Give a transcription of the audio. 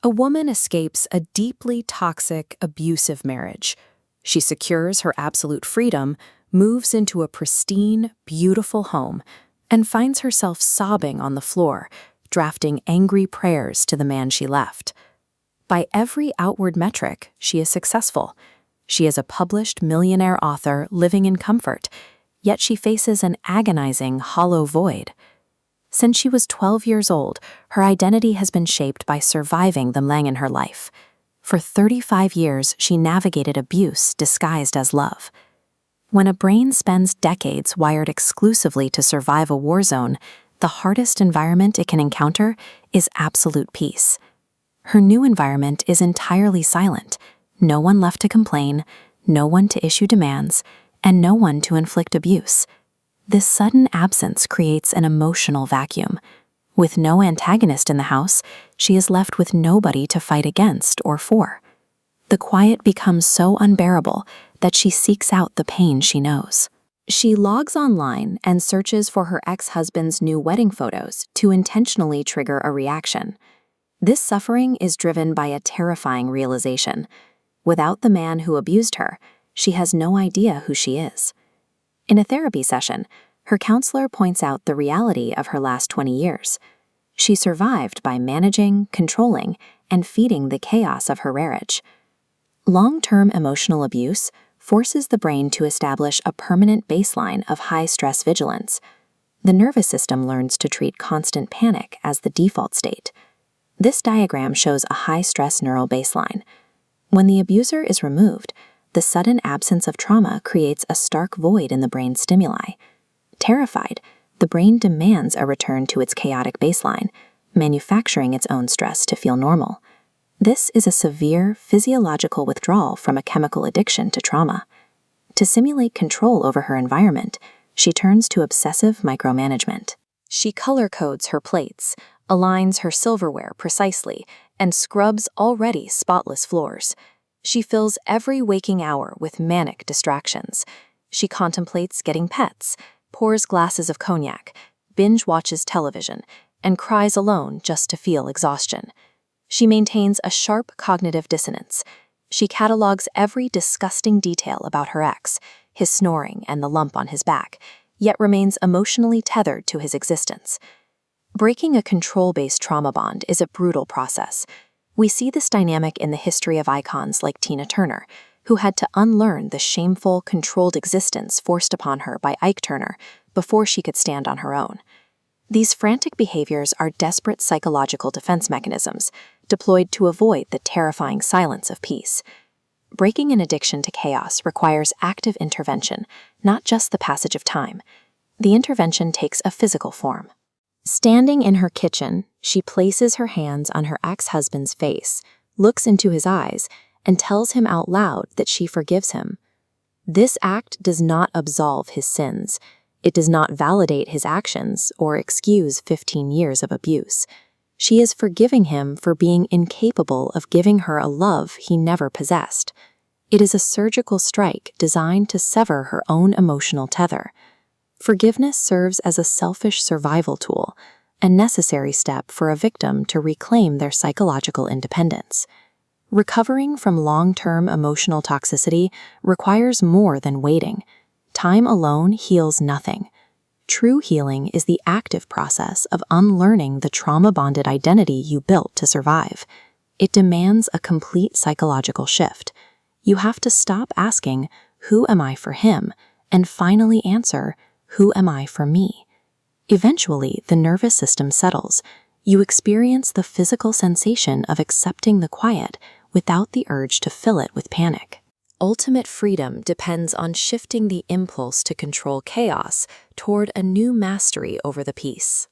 A woman escapes a deeply toxic, abusive marriage. She secures her absolute freedom, moves into a pristine, beautiful home, and finds herself sobbing on the floor, drafting angry prayers to the man she left. By every outward metric, she is successful. She is a published millionaire author living in comfort, yet she faces an agonizing, hollow void. Since she was 12 years old, her identity has been shaped by surviving the Lang in her life. For 35 years, she navigated abuse disguised as love. When a brain spends decades wired exclusively to survive a war zone, the hardest environment it can encounter is absolute peace. Her new environment is entirely silent. No one left to complain, no one to issue demands, and no one to inflict abuse. This sudden absence creates an emotional vacuum. With no antagonist in the house, she is left with nobody to fight against or for. The quiet becomes so unbearable that she seeks out the pain she knows. She logs online and searches for her ex-husband's new wedding photos to intentionally trigger a reaction. This suffering is driven by a terrifying realization. Without the man who abused her, she has no idea who she is. In a therapy session, her counselor points out the reality of her last 20 years. She survived by managing, controlling, and feeding the chaos of her marriage. Long-term emotional abuse forces the brain to establish a permanent baseline of high-stress vigilance. The nervous system learns to treat constant panic as the default state. This diagram shows a high-stress neural baseline. When the abuser is removed, the sudden absence of trauma creates a stark void in the brain's stimuli. Terrified, the brain demands a return to its chaotic baseline, manufacturing its own stress to feel normal. This is a severe physiological withdrawal from a chemical addiction to trauma. To simulate control over her environment, she turns to obsessive micromanagement. She color codes her plates, aligns her silverware precisely, and scrubs already spotless floors. She fills every waking hour with manic distractions. She contemplates getting pets, pours glasses of cognac, binge-watches television, and cries alone just to feel exhaustion. She maintains a sharp cognitive dissonance. She catalogs every disgusting detail about her ex, his snoring and the lump on his back, yet remains emotionally tethered to his existence. Breaking a control-based trauma bond is a brutal process. We see this dynamic in the history of icons like Tina Turner, who had to unlearn the shameful, controlled existence forced upon her by Ike Turner before she could stand on her own. These frantic behaviors are desperate psychological defense mechanisms deployed to avoid the terrifying silence of peace. Breaking an addiction to chaos requires active intervention, not just the passage of time. The intervention takes a physical form. Standing in her kitchen, she places her hands on her ex-husband's face, looks into his eyes, and tells him out loud that she forgives him. This act does not absolve his sins. It does not validate his actions or excuse 15 years of abuse. She is forgiving him for being incapable of giving her a love he never possessed. It is a surgical strike designed to sever her own emotional tether. Forgiveness serves as a selfish survival tool, a necessary step for a victim to reclaim their psychological independence. Recovering from long-term emotional toxicity requires more than waiting. Time alone heals nothing. True healing is the active process of unlearning the trauma-bonded identity you built to survive. It demands a complete psychological shift. You have to stop asking, "Who am I for him?" and finally answer, "Who am I for me?" Eventually, the nervous system settles. You experience the physical sensation of accepting the quiet without the urge to fill it with panic. Ultimate freedom depends on shifting the impulse to control chaos toward a new mastery over the peace.